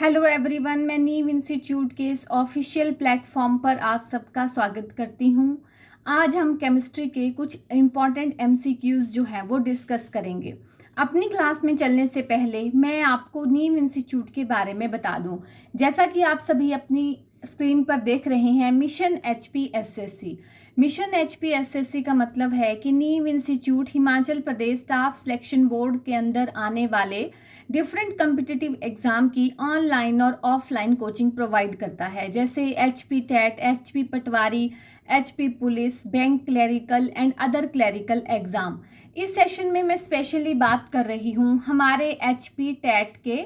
Hello everyone, मैं नीव institute के इस ऑफिशियल प्लेटफॉर्म पर आप सबका स्वागत करती हूँ। आज हम केमिस्ट्री के कुछ इम्पॉर्टेंट एमसीक्यूज़ जो हैं वो डिस्कस करेंगे। अपनी क्लास में चलने से पहले मैं आपको नीव इंस्टीट्यूट के बारे में बता दूं। जैसा कि आप सभी अपनी स्क्रीन पर देख रहे हैं, मिशन HPSSC। मिशन HPSSC का मतलब है कि Neev institute Himachal Pradesh staff selection board के अंदर आने वाले डिफरेंट कम्पिटिटिव एग्जाम की ऑनलाइन और ऑफलाइन कोचिंग प्रोवाइड करता है, जैसे HP TET, HP patwari, HP police, bank clerical and other clerical exam. इस सेशन में मैं स्पेशली बात कर रही हूँ हमारे HP टेट के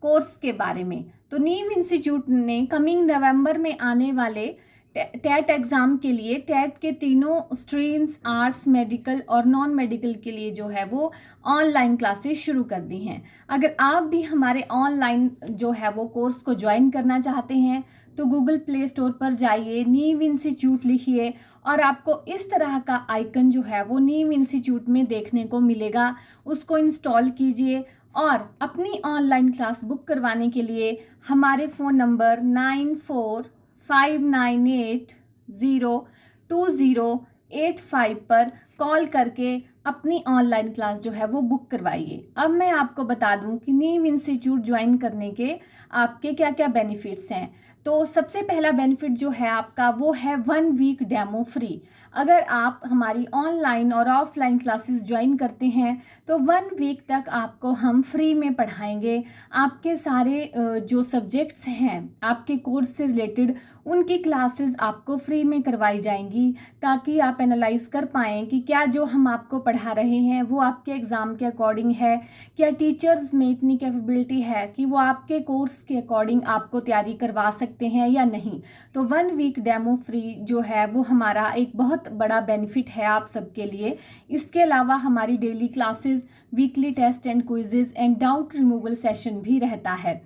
कोर्स के बारे में। तो नीव इंस्टीट्यूट ने कमिंग नवंबर में आने वाले टेट एग्ज़ाम के लिए टेट के तीनों स्ट्रीम्स आर्ट्स, मेडिकल और नॉन मेडिकल के लिए जो है वो ऑनलाइन क्लासेस शुरू कर दी हैं। अगर आप भी हमारे ऑनलाइन जो है वो कोर्स को ज्वाइन करना चाहते हैं तो गूगल प्ले स्टोर पर जाइए, नीव इंस्टीट्यूट लिखिए और आपको इस तरह का आइकन जो है वो नीव इंस्टीट्यूट में देखने को मिलेगा। उसको इंस्टॉल कीजिए और अपनी ऑनलाइन क्लास बुक करवाने के लिए हमारे फ़ोन नंबर 9459802085 पर कॉल करके अपनी ऑनलाइन क्लास जो है वो बुक करवाइए। अब मैं आपको बता दूं कि नीव इंस्टीट्यूट ज्वाइन करने के आपके क्या क्या बेनिफिट्स हैं। तो सबसे पहला बेनिफिट जो है आपका वो है 1 वीक डेमो फ्री। अगर आप हमारी ऑनलाइन और ऑफलाइन क्लासेस ज्वाइन करते हैं तो 1 वीक तक आपको हम फ्री में पढ़ाएंगे। आपके सारे जो सब्जेक्ट्स हैं आपके कोर्स से रिलेटेड उनकी क्लासेस आपको फ्री में करवाई जाएंगी, ताकि आप एनालाइज कर पाएँ कि क्या जो हम आपको पढ़ा रहे हैं वो आपके एग्ज़ाम के अकॉर्डिंग है, क्या टीचर्स में इतनी कैपेबिलिटी है कि वो आपके कोर्स के अकॉर्डिंग आपको तैयारी करवा सकते हैं या नहीं। तो 1 वीक डेमो फ्री जो है वो हमारा एक बहुत बड़ा बेनिफिट है आप सबके लिए। इसके अलावा हमारी daily classes, weekly test and quizzes and doubt removal session भी रहता है।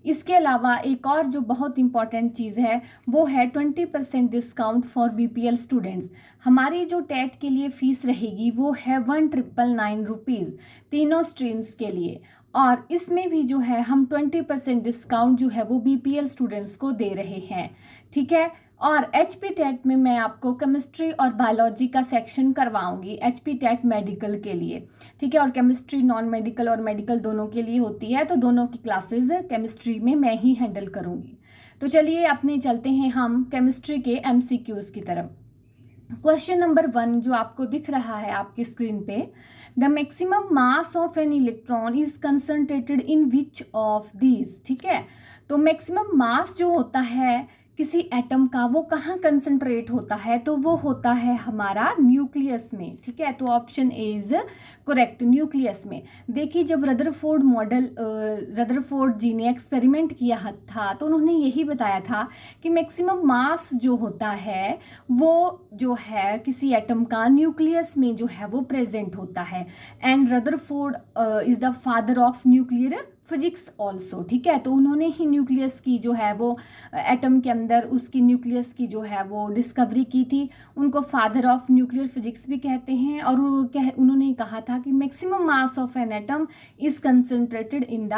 इसके अलावा एक और जो बहुत इंपॉर्टेंट चीज़ है वो है 20% डिस्काउंट फॉर BPL स्टूडेंट्स। हमारी जो टेट के लिए फ़ीस रहेगी वो है 1999 रुपीज़ तीनों स्ट्रीम्स के लिए, और इसमें भी जो है हम 20% डिस्काउंट जो है वो BPL स्टूडेंट्स को दे रहे हैं। ठीक है। और HP टेट में मैं आपको केमिस्ट्री और बायोलॉजी का सेक्शन करवाऊंगी, HP टेट मेडिकल के लिए। ठीक है। और केमिस्ट्री नॉन मेडिकल और मेडिकल दोनों के लिए होती है, तो दोनों की क्लासेस केमिस्ट्री में मैं ही हैंडल करूंगी। तो चलिए अपने चलते हैं हम केमिस्ट्री के MCQs की तरफ। क्वेश्चन नंबर 1 जो आपको दिख रहा है आपकी स्क्रीन पे, the maximum mass of an electron is concentrated in which of these. ठीक है। तो मैक्सिमम मास जो होता है किसी एटम का वो कहाँ कंसंट्रेट होता है, तो वो होता है हमारा न्यूक्लियस में। ठीक है। तो option A is correct, nucleus में। देखिए जब रदरफोर्ड जी ने एक्सपेरिमेंट किया था तो उन्होंने यही बताया था कि मैक्सिमम मास जो होता है वो जो है किसी एटम का न्यूक्लियस में जो है वो प्रेजेंट होता है। And Rutherford is the father of nuclear physics also. ठीक है। तो उन्होंने ही न्यूक्लियस की जो है वो एटम के अंदर उसकी न्यूक्लियस की जो है वो डिस्कवरी की थी। उनको फादर ऑफ न्यूक्लियर फिजिक्स भी कहते हैं। और उन्होंने कहा था कि maximum mass of an atom is concentrated in the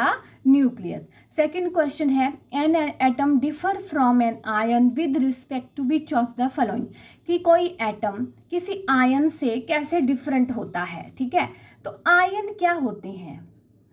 nucleus. Second question है, an atom differ from an ion with respect to which of the following. कि कोई एटम किसी आयन से कैसे डिफरेंट होता है। ठीक है। तो आयन क्या होते हैं,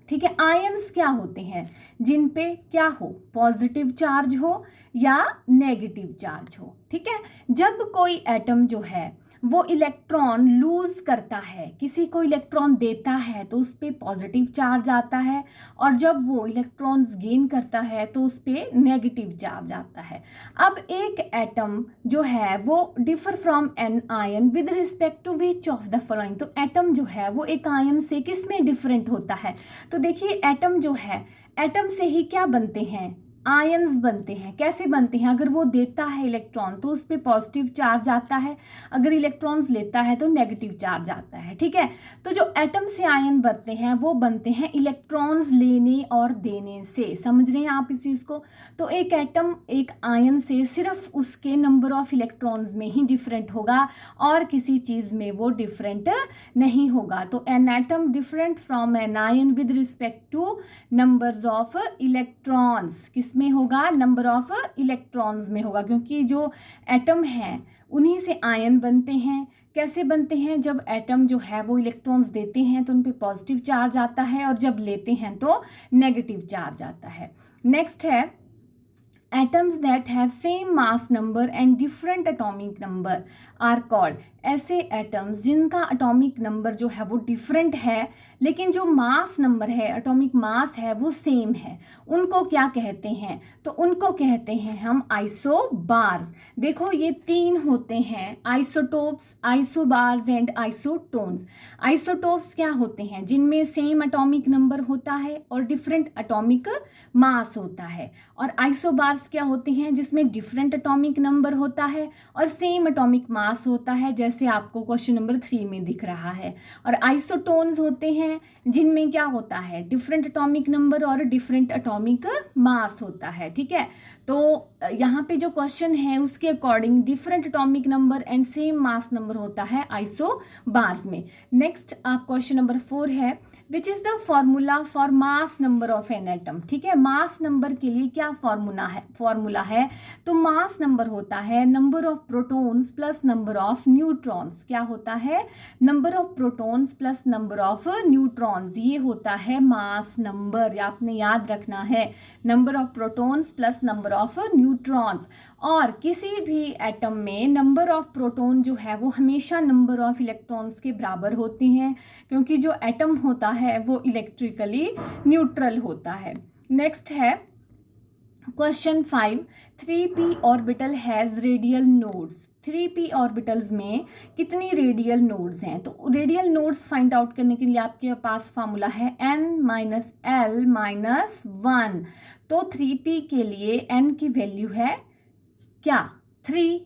ठीक है, आयंस क्या होते हैं जिन पे क्या हो, पॉजिटिव चार्ज हो या नेगेटिव चार्ज हो। ठीक है। जब कोई एटम जो है वो इलेक्ट्रॉन लूज करता है, किसी को इलेक्ट्रॉन देता है तो उस पर पॉजिटिव चार्ज आता है, और जब वो इलेक्ट्रॉन्स गेन करता है तो उस पर नेगेटिव चार्ज आता है। अब एक एटम जो है वो differ from an ion with respect to which of the following. तो एटम जो है वो एक आयन से किस में डिफरेंट होता है। तो देखिए एटम जो है, एटम से ही क्या बनते हैं, आयंस बनते हैं। कैसे बनते हैं? अगर वो देता है इलेक्ट्रॉन तो उस पर पॉजिटिव चार्ज आता है, अगर इलेक्ट्रॉन्स लेता है तो नेगेटिव चार्ज आता है। ठीक है, तो जो एटम से आयन बनते हैं वो बनते हैं इलेक्ट्रॉन्स लेने और देने से। समझ रहे हैं आप इस चीज़ को? तो एक एटम एक आयन से सिर्फ उसके नंबर ऑफ इलेक्ट्रॉन्स में ही डिफरेंट होगा और किसी चीज़ में वो डिफरेंट नहीं होगा। तो an atom different from an ion with respect to numbers of electrons. किस में होगा? नंबर ऑफ इलेक्ट्रॉन्स में होगा, क्योंकि जो एटम है उन्हीं से आयन बनते हैं। कैसे बनते हैं? जब एटम जो है वो इलेक्ट्रॉन्स देते हैं तो उन पे पॉजिटिव चार्ज आता है और जब लेते हैं तो नेगेटिव चार्ज आता है। नेक्स्ट है atoms that have same mass number and different atomic number are called। ऐसे एटम्स जिनका एटॉमिक नंबर जो है वो डिफरेंट है लेकिन जो मास नंबर है, एटॉमिक मास है, वो सेम है, उनको क्या कहते हैं? तो उनको कहते हैं हम आइसोबार्स। देखो ये 3 होते हैं, isotopes, isobars and isotones. Isotopes क्या होते हैं? जिनमें सेम एटॉमिक नंबर होता है और डिफरेंट एटॉमिक मास होता है। और आइसोबार्स क्या होते हैं? जिसमें डिफरेंट एटॉमिक नंबर होता है और सेम एटॉमिक मास होता है, जैसे आपको क्वेश्चन नंबर 3 में दिख रहा है। और आइसोटोन्स होते हैं जिनमें क्या होता है? डिफरेंट एटॉमिक नंबर और डिफरेंट एटॉमिक मास होता है। ठीक है, तो यहाँ पे जो क्वेश्चन है उसके according different atomic number and same mass number होता है आइसोबार्स में। नेक्स्ट आप क्वेश्चन नंबर 4 है, which is the formula for mass number of an atom. ठीक है, मास नंबर के लिए क्या फॉर्मूला है? तो मास नंबर होता है number of protons plus number of neutrons. क्या होता है? Number of protons plus number of neutrons, ये होता है मास नंबर। या आपने याद रखना है, number of protons plus number of neutrons. और किसी भी एटम में नंबर ऑफ प्रोटॉन जो है वो हमेशा नंबर ऑफ इलेक्ट्रॉन्स के बराबर होती हैं, क्योंकि जो एटम होता है वो इलेक्ट्रिकली न्यूट्रल होता है। नेक्स्ट है question 5, 3p orbital has radial nodes. 3p orbitals में कितनी रेडियल नोड्स हैं? तो रेडियल नोड्स फाइंड आउट करने के लिए आपके पास फार्मूला है n-l-1। तो 3p के लिए n की वैल्यू है क्या? 3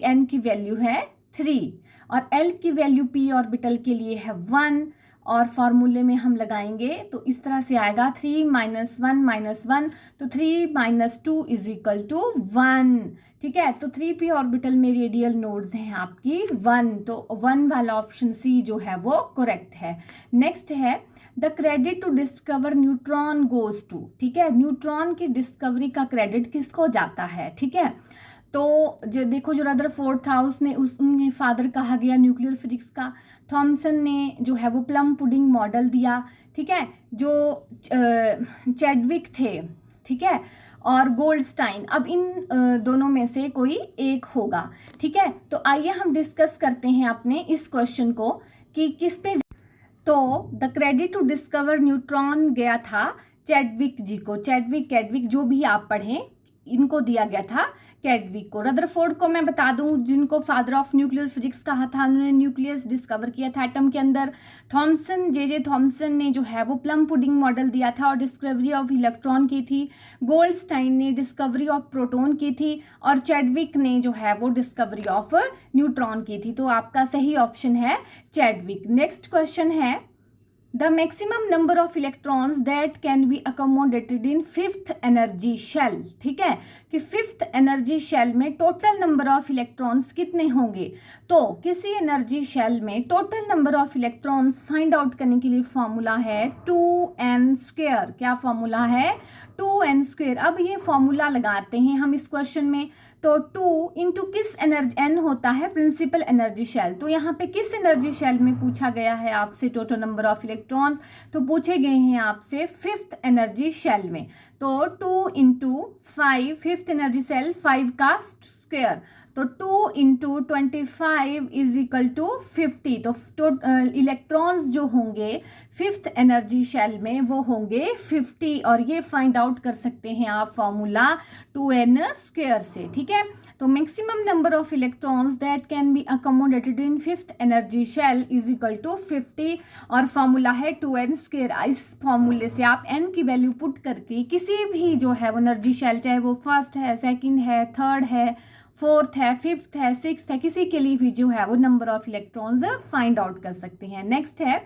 n की वैल्यू है 3 और l की वैल्यू p ऑर्बिटल के लिए है 1 और फॉर्मूले में हम लगाएंगे तो इस तरह से आएगा 3 - 1 - 1, तो 3 - 2 = 1। ठीक है, तो 3p ऑर्बिटल में रेडियल नोड्स हैं आपकी 1, तो 1 वाला ऑप्शन सी जो है वो करेक्ट है। नेक्स्ट है the credit to discover neutron goes to. ठीक है, न्यूट्रॉन की डिस्कवरी का क्रेडिट किसको जाता है? ठीक है, तो जो देखो जो रदरफोर्ड था उसने उनके फादर कहा गया न्यूक्लियर फिजिक्स का। थॉमसन ने जो है वो प्लम पुडिंग मॉडल दिया। ठीक है, जो चैडविक थे, ठीक है, और गोल्डस्टाइन। अब इन दोनों में से कोई एक होगा। ठीक है, तो आइए हम डिस्कस करते हैं अपने इस क्वेश्चन को कि किस पे। तो the credit to discover neutron गया था चैडविक जी को। चैडविक कैडविक जो भी आप पढ़ें, इनको दिया गया था कैडविक को। रदरफोर्ड को मैं बता दूं जिनको फादर ऑफ न्यूक्लियर फिजिक्स कहा था, उन्होंने न्यूक्लियस डिस्कवर किया था एटम के अंदर। थॉमसन जे थॉमसन ने जो है वो प्लम पुडिंग मॉडल दिया था और डिस्कवरी ऑफ इलेक्ट्रॉन की थी। गोल्डस्टाइन ने डिस्कवरी ऑफ प्रोटॉन की थी और चैडविक ने जो है वो डिस्कवरी ऑफ न्यूट्रॉन की थी। तो आपका सही ऑप्शन है चैडविक। नेक्स्ट क्वेश्चन है the maximum number of electrons that can be accommodated in 5th energy shell. ठीक है, कि 5th एनर्जी शेल में टोटल नंबर ऑफ इलेक्ट्रॉन्स कितने होंगे? तो किसी एनर्जी शेल में total number of electrons find out करने के लिए फॉर्मूला है 2n²। क्या फॉर्मूला है? 2n²। अब ये फॉर्मूला लगाते हैं हम इस क्वेश्चन में, तो 2 इंटू किस एनर्जी, n होता है प्रिंसिपल एनर्जी शेल। तो यहाँ पे किस एनर्जी शेल में पूछा गया है आपसे टोटल नंबर ऑफ इलेक्ट्रॉन्स? तो पूछे गए हैं आपसे 5th एनर्जी शेल में। तो 2 × 5, 5th एनर्जी शेल 5 का स्क्वायर, तो 2 × 25 = 50। तो इलेक्ट्रॉन्स जो होंगे 5th एनर्जी शेल में वो होंगे 50 और ये फाइंड आउट कर सकते हैं आप फॉर्मूला 2n² से। ठीक है, तो maximum number of electrons that can be accommodated in 5th energy shell = 50 और फॉर्मूला है 2n²। इस फॉर्मूले से आप n की वैल्यू पुट करके किसी किसी भी जो है वो एनर्जी शेल, चाहे वो फर्स्ट है, सेकंड है, थर्ड है, फोर्थ है, फिफ्थ है, सिक्स्थ है, किसी के लिए भी जो है वो number of electrons find out कर सकते हैं। नेक्स्ट है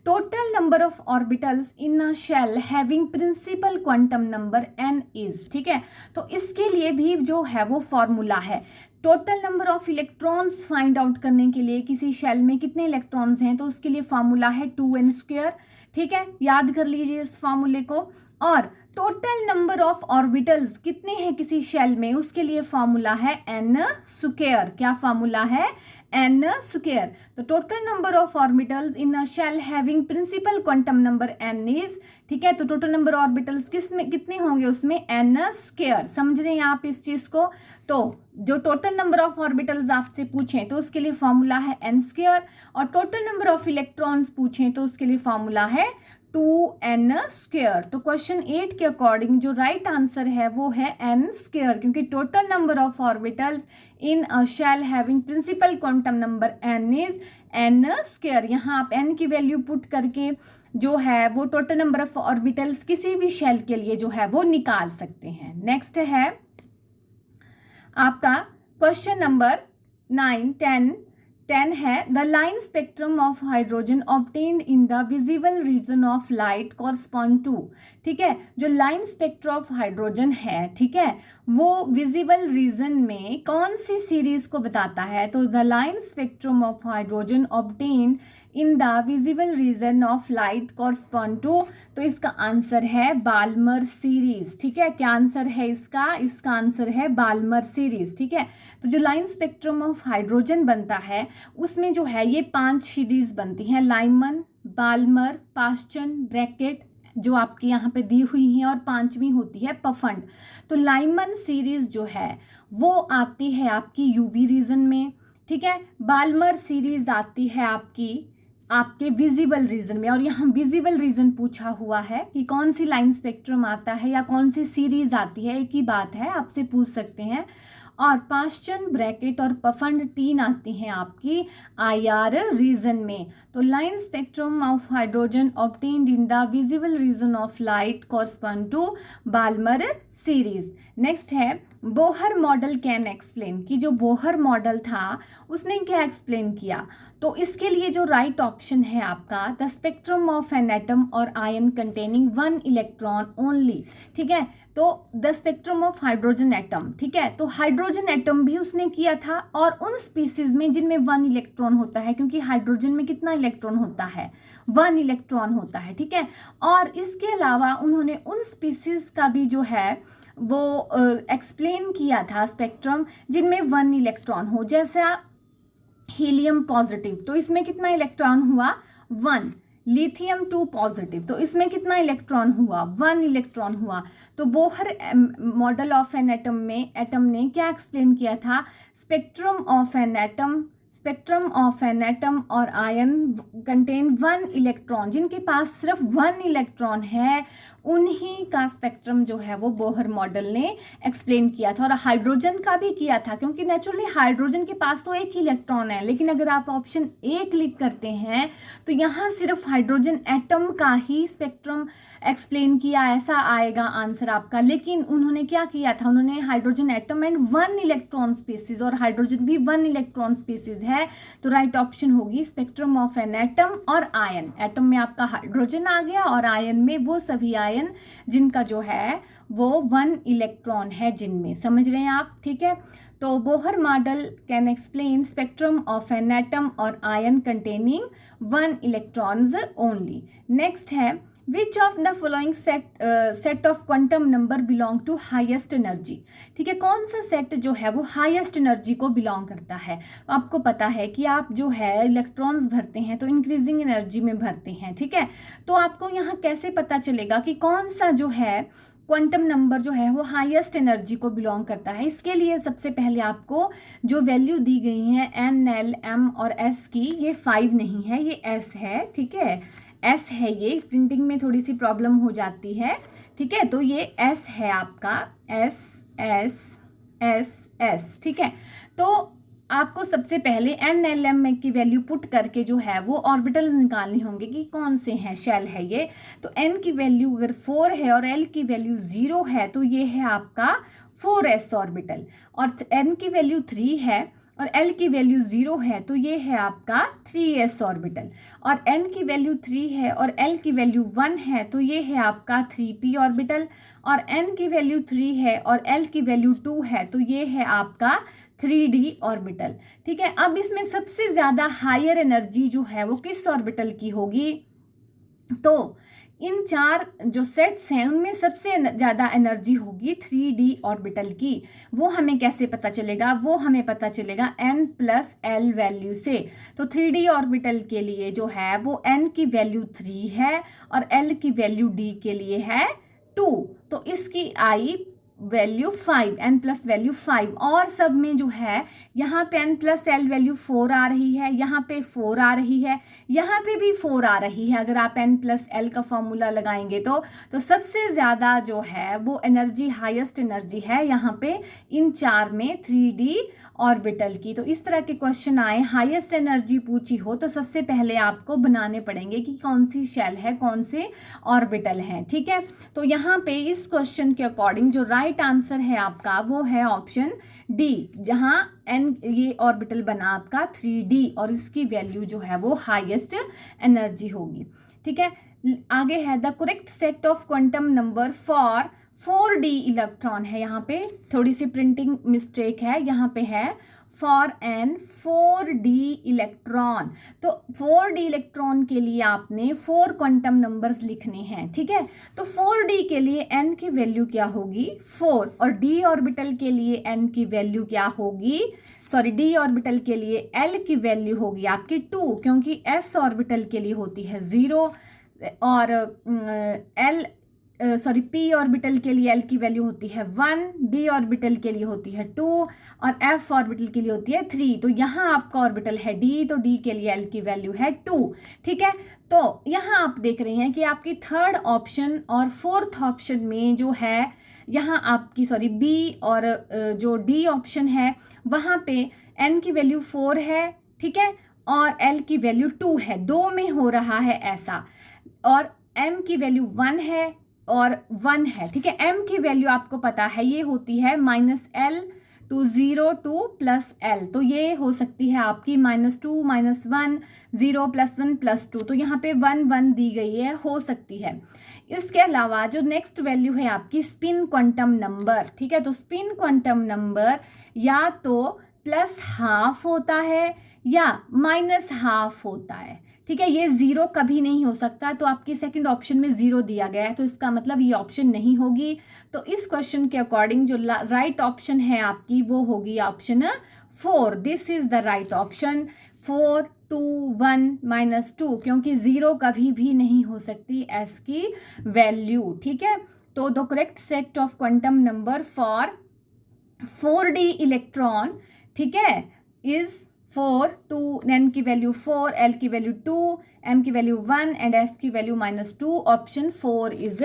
total number of orbitals in a shell having principal quantum number n is. ठीक है, तो इसके लिए भी जो है वो फॉर्मूला है। Total number of electrons find out करने के लिए किसी शेल में कितने इलेक्ट्रॉन्स हैं, तो उसके लिए फॉर्मूला है 2n²। ठीक है, याद कर लीजिए इस फॉर्मूले को। और टोटल नंबर ऑफ ऑर्बिटल्स कितने हैं किसी शेल में, उसके लिए फॉर्मूला है n²। क्या फॉर्मूला है? n²। तो total number of orbitals in a shell having principal quantum number n is. ठीक है, तो टोटल नंबर ऑर्बिटल्स कितने होंगे उसमें? n²। समझ रहे हैं आप इस चीज को? तो जो टोटल नंबर ऑफ ऑर्बिटल्स आपसे पूछें तो उसके लिए फॉर्मूला है n², और टोटल नंबर ऑफ इलेक्ट्रॉन्स पूछें तो उसके लिए फॉर्मूला है 2n²। तो क्वेश्चन 8 के अकॉर्डिंग जो राइट आंसर है वो है n², क्योंकि total number of orbitals in a shell having principal quantum number n is n²। यहाँ आप n की वैल्यू पुट करके जो है वो टोटल नंबर ऑफ ऑर्बिटल्स किसी भी शेल के लिए जो है वो निकाल सकते हैं। नेक्स्ट है आपका क्वेश्चन नंबर 9, 10 है the line spectrum of hydrogen obtained in the visible region of light correspond to. ठीक है, जो लाइन स्पेक्ट्रम ऑफ हाइड्रोजन है, ठीक है, वो विजिबल रीजन में कौन सी सीरीज को बताता है? तो the line spectrum of hydrogen obtained in the visible region of light correspond to, तो इसका आंसर है बाल्मर सीरीज। ठीक है, क्या आंसर है इसका? इसका आंसर है बाल्मर सीरीज। ठीक है, तो जो लाइन स्पेक्ट्रम ऑफ हाइड्रोजन बनता है उसमें जो है ये 5 सीरीज बनती हैं, लाइमन, बाल्मर, पास्चन, ब्रैकेट जो आपकी यहाँ पे दी हुई हैं, और 5वीं होती है पफंड। तो लाइमन सीरीज जो है वो आती है आपकी यूवी रीजन में। ठीक है, बाल्मर सीरीज आती है आपके विजिबल रीजन में, और यहाँ विजिबल रीजन पूछा हुआ है कि कौन सी लाइन स्पेक्ट्रम आता है या कौन सी सीरीज आती है, एक ही बात है, आपसे पूछ सकते हैं। और पास्चन, ब्रैकेट और पफंड 3 आती हैं आपकी IR रीजन में। तो line spectrum of hydrogen obtained in the visible region of light correspond to Balmer series. Next है बोहर मॉडल कैन एक्सप्लेन, कि जो बोहर मॉडल था उसने क्या एक्सप्लेन किया? तो इसके लिए जो राइट ऑप्शन है आपका the spectrum of an atom और आयन कंटेनिंग 1 इलेक्ट्रॉन ओनली। ठीक है, तो the spectrum of hydrogen atom. ठीक है, तो हाइड्रोजन एटम भी उसने किया था, और उन स्पीसीज में जिनमें 1 इलेक्ट्रॉन होता है, क्योंकि हाइड्रोजन में कितना इलेक्ट्रॉन होता है? 1 इलेक्ट्रॉन होता है। ठीक है, और इसके अलावा उन्होंने उन स्पीसीज का भी जो है वो एक्सप्लेन किया था स्पेक्ट्रम जिनमें 1 इलेक्ट्रॉन हो, जैसा हीलियम पॉजिटिव, तो इसमें कितना इलेक्ट्रॉन हुआ? 1। लिथियम 2 पॉजिटिव, तो इसमें कितना इलेक्ट्रॉन हुआ? 1 इलेक्ट्रॉन हुआ। तो Bohr model of an atom में एटम ने क्या एक्सप्लेन किया था? स्पेक्ट्रम ऑफ एन एटम और आयन कंटेन 1 इलेक्ट्रॉन, जिनके पास सिर्फ 1 इलेक्ट्रॉन है उन्हीं का स्पेक्ट्रम जो है वो बोहर मॉडल ने एक्सप्लेन किया था। और हाइड्रोजन का भी किया था, क्योंकि नेचुरली हाइड्रोजन के पास तो 1 ही इलेक्ट्रॉन है, लेकिन अगर आप ऑप्शन A क्लिक करते हैं तो यहाँ सिर्फ हाइड्रोजन एटम का ही स्पेक्ट्रम एक्सप्लेन किया, ऐसा आएगा आंसर आपका। लेकिन उन्होंने क्या किया था? उन्होंने hydrogen atom and 1 electron species, और हाइड्रोजन भी 1 इलेक्ट्रॉन स्पीसीज है, तो राइट ऑप्शन होगी स्पेक्ट्रम ऑफ एन एटम और आयन। एटम में आपका हाइड्रोजन आ गया, और आयन में वो सभी आयन जिनका जो है वो 1 इलेक्ट्रॉन है जिनमें। समझ रहे हैं आप? ठीक है, तो Bohr model can explain spectrum of an atom और ion containing 1 electrons only. Next है which of the following set of quantum number belong to highest energy. ठीक है, कौन सा सेट जो है वो हाईएस्ट एनर्जी को बिलोंग करता है? आपको पता है कि आप जो है इलेक्ट्रॉन्स भरते हैं तो इंक्रीजिंग एनर्जी में भरते हैं। ठीक है, तो आपको यहाँ कैसे पता चलेगा कि कौन सा जो है क्वांटम नंबर जो है वो हाईएस्ट एनर्जी को बिलोंग करता है? इसके लिए सबसे पहले आपको जो वैल्यू दी गई है N, L, M और S की, ये 5 नहीं है, ये S है। ठीक है, S है, ये प्रिंटिंग में थोड़ी सी प्रॉब्लम हो जाती है। ठीक है, तो ये S है आपका, S S S S। ठीक है, तो आपको सबसे पहले NLM की वैल्यू पुट करके जो है वो ऑर्बिटल्स निकालने होंगे कि कौन से हैं शेल है ये। तो n की वैल्यू अगर 4 है और l की वैल्यू 0 है तो ये है आपका 4s ऑर्बिटल, और n की वैल्यू 3 है और l की वैल्यू 0 है तो ये है आपका 3s ऑर्बिटल, और n की वैल्यू 3 है और l की वैल्यू 1 है तो ये है आपका 3p ऑर्बिटल, और n की वैल्यू 3 है और l की वैल्यू 2 है तो ये है आपका 3d ऑर्बिटल। ठीक है, अब इसमें सबसे ज़्यादा हायर एनर्जी जो है वो किस ऑर्बिटल की होगी? तो इन 4 जो सेट्स हैं उनमें सबसे ज़्यादा एनर्जी होगी 3d ऑर्बिटल की। वो हमें कैसे पता चलेगा? वो हमें पता चलेगा n+l वैल्यू से। तो 3d ऑर्बिटल के लिए जो है वो n की वैल्यू 3 है और l की वैल्यू d के लिए है 2, तो इसकी I value 5, n plus value 5, और सब में जो है यहाँ पे n+l वैल्यू 4 आ रही है, यहाँ पे 4 आ रही है, यहाँ पे भी 4 आ रही है। अगर आप n+l का फॉर्मूला लगाएंगे तो सबसे ज़्यादा जो है वो एनर्जी, हाईएस्ट एनर्जी है यहाँ पे इन 4 में 3d ऑर्बिटल की। तो इस तरह के क्वेश्चन आए, हाईएस्ट एनर्जी पूछी हो तो सबसे पहले आपको बनाने पड़ेंगे कि कौन सी शेल है, कौन से ऑर्बिटल हैं। ठीक है, तो यहाँ पे इस क्वेश्चन के अकॉर्डिंग जो राइट आंसर है आपका वो है ऑप्शन डी, जहाँ n ये ऑर्बिटल बना आपका 3d और इसकी वैल्यू जो है वो हाईएस्ट एनर्जी होगी। ठीक है, आगे है the correct set of quantum number for 4d electron है, यहाँ पे थोड़ी सी प्रिंटिंग मिस्टेक है, यहाँ पे है फॉर एन 4d इलेक्ट्रॉन। तो 4d इलेक्ट्रॉन के लिए आपने 4 क्वांटम नंबर्स लिखने हैं। ठीक है, तो 4d के लिए n की वैल्यू क्या होगी? 4, और d ऑर्बिटल के लिए n की वैल्यू क्या होगी? सॉरी, d ऑर्बिटल के लिए l की वैल्यू होगी आपकी 2, क्योंकि s ऑर्बिटल के लिए होती है 0, और p ऑर्बिटल के लिए l की वैल्यू होती है 1, d ऑर्बिटल के लिए होती है 2 और f ऑर्बिटल के लिए होती है 3। तो यहाँ आपका ऑर्बिटल है d, तो d के लिए l की वैल्यू है 2। ठीक है, तो यहाँ आप देख रहे हैं कि आपकी थर्ड ऑप्शन और फोर्थ ऑप्शन में जो है यहाँ आपकी b और जो d ऑप्शन है वहाँ पे n की वैल्यू 4 है, ठीक है, और l की वैल्यू 2 है, दो में हो रहा है ऐसा, और m की वैल्यू 1 है और 1 है। ठीक है, m की वैल्यू आपको पता है ये होती है -l to 0 to +l, तो ये हो सकती है आपकी -2 -1 0 +1 +2, तो यहाँ पे 1 1 दी गई है, हो सकती है। इसके अलावा जो नेक्स्ट वैल्यू है आपकी स्पिन क्वांटम नंबर। ठीक है, तो स्पिन क्वांटम नंबर या तो +½ होता है या -½ होता है। ठीक है, ये 0 कभी नहीं हो सकता, तो आपकी सेकंड ऑप्शन में 0 दिया गया है, तो इसका मतलब ये ऑप्शन नहीं होगी। तो इस क्वेश्चन के अकॉर्डिंग जो राइट ऑप्शन है आपकी वो होगी option 4। This is the right option, 4 2 1 -2, क्योंकि 0 कभी भी नहीं हो सकती s की वैल्यू। ठीक है, तो the correct set of quantum number for 4d electron, ठीक है, इज 4, 2, n की वैल्यू 4, l की वैल्यू 2, m की वैल्यू 1 एंड s की वैल्यू -2। Option 4 is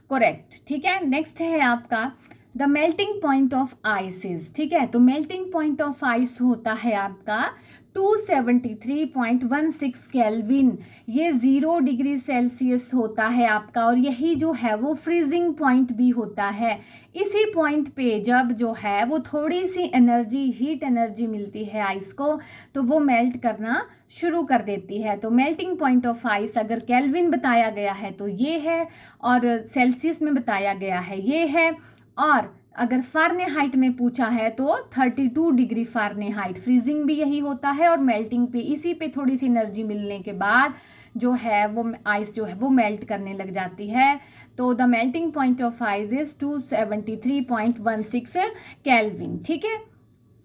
correct. ठीक है, नेक्स्ट है आपका the melting point of ice. ठीक है, तो मेल्टिंग पॉइंट ऑफ आइस होता है आपका 273.16 केल्विन, ये 0 डिग्री सेल्सियस होता है आपका, और यही जो है वो फ्रीजिंग पॉइंट भी होता है। इसी पॉइंट पे जब जो है वो थोड़ी सी एनर्जी, हीट एनर्जी मिलती है आइस को, तो वो मेल्ट करना शुरू कर देती है। तो मेल्टिंग पॉइंट ऑफ आइस अगर केल्विन बताया गया है तो ये है, और सेल्सियस में बताया गया है ये है, और अगर फ़ारेनहाइट में पूछा है तो 32 डिग्री फ़ारेनहाइट। फ्रीजिंग भी यही होता है, और मेल्टिंग पे इसी पे थोड़ी सी एनर्जी मिलने के बाद जो है वो आइस जो है वो मेल्ट करने लग जाती है। तो the melting point of ice is 273.16 kelvin. ठीक है,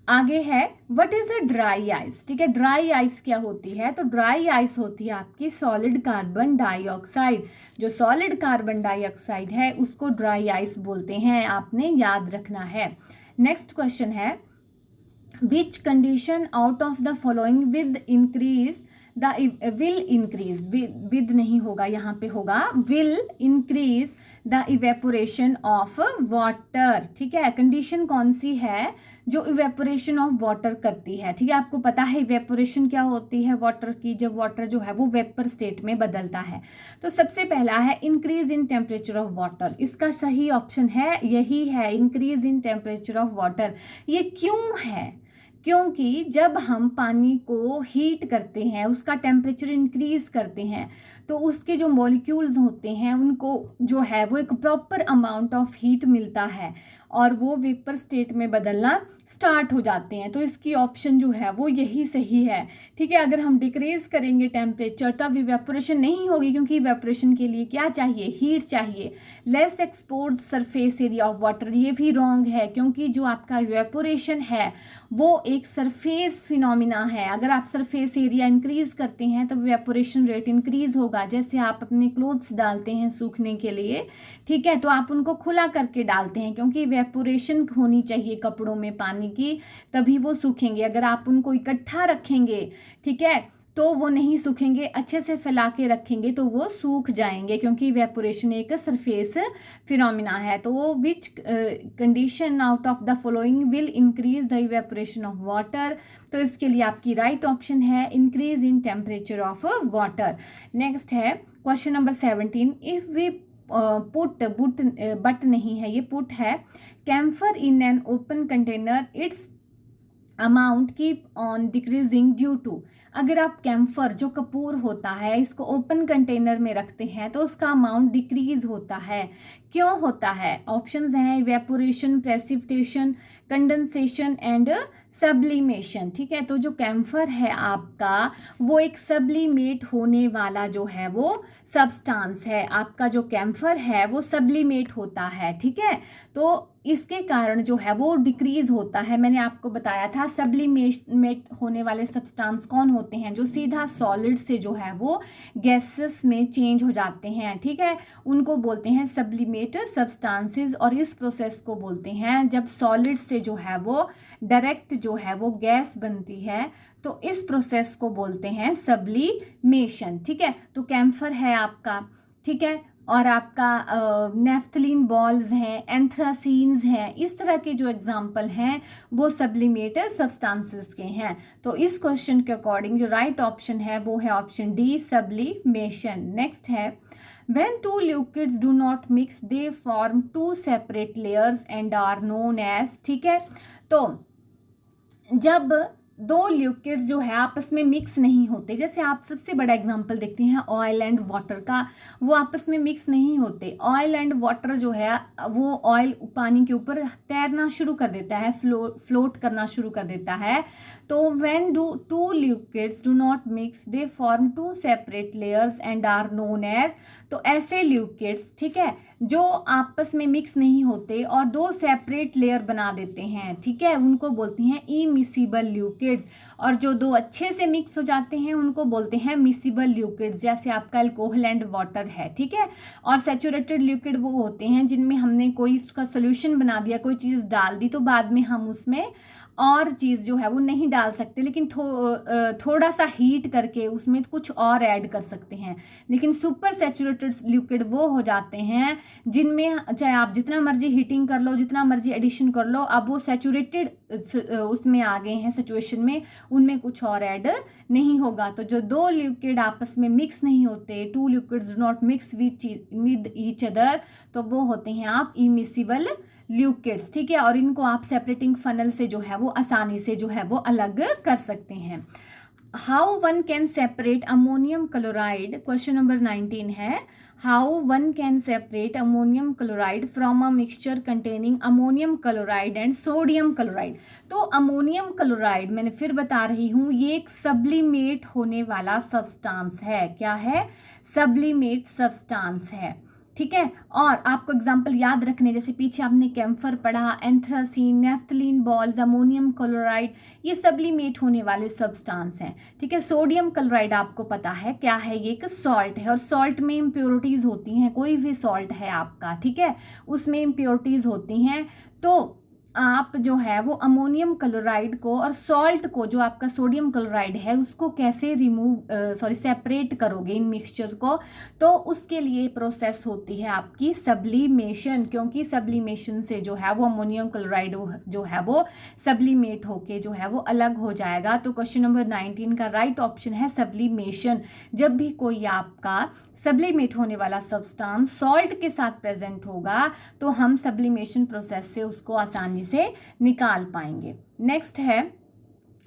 आगे है what is a dry ice. ठीक है, ड्राई आइस क्या होती है? तो ड्राई आइस होती है आपकी सॉलिड कार्बन डाइऑक्साइड। जो सॉलिड कार्बन डाइऑक्साइड है उसको ड्राई आइस बोलते हैं, आपने याद रखना है। नेक्स्ट क्वेश्चन है विच condition out of the following with increase will increase, with नहीं होगा, यहाँ पे होगा will increase the evaporation of water. ठीक है, कंडीशन कौन सी है जो इवेपोरेशन ऑफ वाटर करती है? ठीक है, आपको पता है इवेपोरेशन क्या होती है वाटर की, जब वाटर जो है वो वेपर स्टेट में बदलता है। तो सबसे पहला है increase in temperature of water. इसका सही ऑप्शन है यही है, increase in temperature of water. ये क्यों है? क्योंकि जब हम पानी को हीट करते हैं, उसका टेम्परेचर इंक्रीज करते हैं, तो उसके जो मॉलिक्यूल्स होते हैं उनको जो है वो एक प्रॉपर अमाउंट ऑफ हीट मिलता है और वो वेपर स्टेट में बदलना स्टार्ट हो जाते हैं। तो इसकी ऑप्शन जो है वो यही सही है। ठीक है, अगर हम डिक्रीज करेंगे टेम्परेचर तब इवेपोरेशन नहीं होगी, क्योंकि इवेपोरेशन के लिए क्या चाहिए? हीट चाहिए। Less expose surface area of water, ये भी रॉन्ग है, क्योंकि जो आपका इवेपोरेशन है वो एक सरफेस फिनोमिना है। अगर आप सरफेस एरिया इंक्रीज करते हैं तो इवेपोरेशन रेट इंक्रीज होगा। जैसे आप अपने क्लोथ्स डालते हैं सूखने के लिए, ठीक है, तो आप उनको खुला करके डालते हैं, क्योंकि इवेपोरेशन होनी चाहिए कपड़ों में पानी की, तभी वो सूखेंगे। अगर आप उनको इकट्ठा रखेंगे, ठीक है, तो वो नहीं सूखेंगे। अच्छे से फैला के रखेंगे तो वो सूख जाएंगे, क्योंकि इवेपोरेशन एक सरफेस फिनोमिना है। तो वो which condition out of the following will increase the evaporation of water? तो इसके लिए आपकी राइट ऑप्शन है increase in temperature of water. Next है question number 17। If we but नहीं है, ये पुट है, camphor in an open container its amount keep on decreasing due to. अगर आप कैम्फर जो कपूर होता है इसको ओपन कंटेनर में रखते हैं तो उसका अमाउंट डिक्रीज होता है। क्यों होता है? ऑप्शंस हैं evaporation, precipitation, condensation and sublimation. ठीक है, तो जो कैम्फर है आपका वो एक सब्लिमेट होने वाला जो है वो सब्सटेंस है। आपका जो कैम्फर है वो सब्लिमेट होता है। ठीक है, तो इसके कारण जो है वो डिक्रीज होता है। मैंने आपको बताया था सब्लिमेट होने वाले सब्सटेंस कौन होते हैं? जो सीधा सॉलिड से जो है वो गैसेस में चेंज हो जाते हैं। ठीक है, उनको बोलते हैं सब्लिमेट सब्सटेंसेस, और इस प्रोसेस को बोलते हैं जब सॉलिड से जो है वो डायरेक्ट जो है वो गैस बनती है, तो इस प्रोसेस को बोलते हैं सब्लिमेशन। ठीक है, तो कैम्फर है आपका, ठीक है, और आपका नेफ्थलीन बॉल्स हैं, एंथ्रासीन्स हैं, इस तरह के जो एग्जाम्पल हैं वो सब्लिमेटेड सब्सटेंसेस के हैं। तो इस क्वेश्चन के अकॉर्डिंग जो राइट ऑप्शन है वो है ऑप्शन डी, सब्लिमेशन। नेक्स्ट है when two liquids do not mix they form two separate layers and are known as। ठीक है, तो जब दो लिक्विड्स जो है आपस में मिक्स नहीं होते, जैसे आप सबसे बड़ा एग्जांपल देखते हैं ऑयल एंड वाटर का, वो आपस में मिक्स नहीं होते। ऑयल एंड वाटर जो है वो ऑयल पानी के ऊपर तैरना शुरू कर देता है, फ्लोट करना शुरू कर देता है। तो when two liquids do not mix they form two separate layers and are known as. तो ऐसे लिक्विड्स, ठीक है, जो आपस में मिक्स नहीं होते और दो सेपरेट लेयर बना देते हैं, ठीक है, उनको बोलते हैं इमिसिबल लिक्विड्स। और जो दो अच्छे से मिक्स हो जाते हैं उनको बोलते हैं मिसिबल लिक्विड्स, जैसे आपका अल्कोहल एंड वाटर है। ठीक है, और सैचुरेटेड लिक्विड वो होते हैं जिनमें हमने कोई उसका सोल्यूशन बना दिया, कोई चीज़ डाल दी, तो बाद में हम उसमें और चीज़ जो है वो नहीं डाल सकते, लेकिन थोड़ा सा हीट करके उसमें कुछ और ऐड कर सकते हैं। लेकिन सुपर सैचुरेटेड लिक्विड वो हो जाते हैं जिनमें चाहे आप जितना मर्जी हीटिंग कर लो, जितना मर्जी एडिशन कर लो, अब वो सैचुरेटेड उसमें आ गए हैं सिचुएशन में, उनमें कुछ और ऐड नहीं होगा। तो जो दो लिक्विड आपस में मिक्स नहीं होते, to liquids do not mix with each other, तो वो होते हैं आप इमिसिबल लिक्विड्स। ठीक है, और इनको आप सेपरेटिंग फनल से जो है वो आसानी से जो है वो अलग कर सकते हैं। How one can separate ammonium chloride, question number 19 है, how one can separate ammonium chloride from a mixture containing ammonium chloride and sodium chloride. तो अमोनियम क्लोराइड मैंने फिर बता रही हूँ ये एक सब्लिमेट होने वाला सब्सटेंस है। क्या है? सब्लिमेट सब्सटेंस है। ठीक है, और आपको एग्जाम्पल याद रखने, जैसे पीछे आपने कैम्फर पढ़ा, anthracene, naphthalene balls, ammonium chloride, ये सब्लिमेट होने वाले सब्सटेंस हैं। ठीक है, सोडियम क्लोराइड आपको पता है क्या है, ये एक सॉल्ट है, और सॉल्ट में इम्प्योरिटीज़ होती हैं, कोई भी सॉल्ट है आपका, ठीक है, उसमें इम्प्योरिटीज़ होती हैं। तो आप जो है वो अमोनियम क्लोराइड को और सॉल्ट को, जो आपका सोडियम क्लोराइड है, उसको कैसे सेपरेट करोगे इन मिक्सचर को, तो उसके लिए प्रोसेस होती है आपकी सब्लिमेशन, क्योंकि सब्लिमेशन से जो है वो अमोनियम क्लोराइड जो है वो सब्लिमेट होके जो है वो अलग हो जाएगा। तो क्वेश्चन नंबर 19 का राइट ऑप्शन है सब्लिमेशन। जब भी कोई आपका सब्लिमेट होने वाला सब्सटेंस सॉल्ट के साथ प्रेजेंट होगा तो हम सब्लिमेशन प्रोसेस से उसको आसानी से निकाल पाएंगे। नेक्स्ट है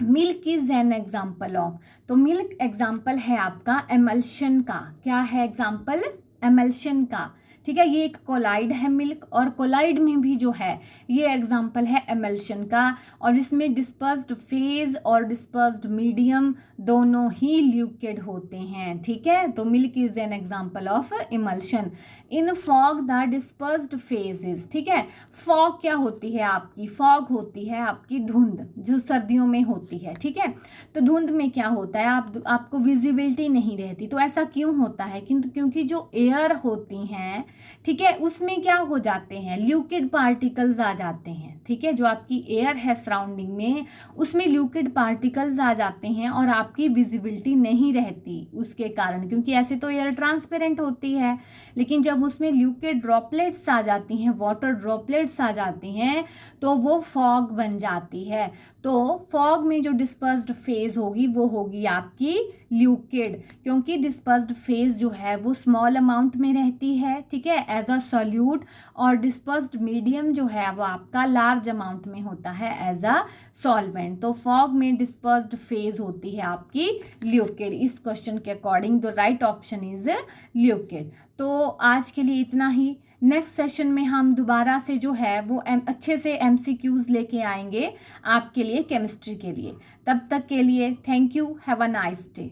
milk is an example of. तो मिल्क एग्जाम्पल है आपका एमल्शन का। क्या है एग्जाम्पल? एमल्शन का। ठीक है, ये एक कोलाइड है मिल्क, और कोलाइड में भी जो है ये एग्जाम्पल है एमल्शन का, और इसमें डिस्पर्स्ड फेज और डिस्पर्स्ड मीडियम दोनों ही लिक्विड होते हैं। ठीक है, तो milk is an example of emulsion. In fog the dispersed phase is. ठीक है, फॉग क्या होती है आपकी? फॉग होती है आपकी धुंध, जो सर्दियों में होती है। ठीक है, तो धुंध में क्या होता है, आपको विजिबिलिटी नहीं रहती। तो ऐसा क्यों होता है? क्योंकि जो एयर होती हैं, ठीक है, उसमें क्या हो जाते हैं, लिक्विड पार्टिकल्स आ जाते हैं। ठीक है, जो आपकी एयर है सराउंडिंग में, उसमें लिक्विड पार्टिकल्स आ जाते हैं और आपकी विजिबिलिटी नहीं रहती उसके कारण, क्योंकि ऐसे तो एयर ट्रांसपेरेंट होती है, लेकिन जब उसमें लिक्विड ड्रॉपलेट्स आ जाती हैं, वाटर ड्रॉपलेट्स आ जाती हैं, तो वो फॉग बन जाती है। तो फॉग में जो डिस्पर्स्ड फेज होगी वो होगी आपकी लिक्विड, क्योंकि डिस्पर्स्ड फेज जो है वो स्मॉल अमाउंट में रहती है। ठीक है, एज अ सॉल्यूट, और डिस्पर्स्ड मीडियम जो है वो आपका लार्ज अमाउंट में होता है एज अ सॉल्वेंट। तो फॉग में डिस्पर्स्ड फेज होती है आपकी लिक्विड। इस क्वेश्चन के according the right option is liquid. तो आज के लिए इतना ही। नेक्स्ट सेशन में हम दोबारा से जो है वो अच्छे से MCQs लेके आएंगे आपके लिए केमिस्ट्री के लिए। तब तक के लिए thank you, have a nice day.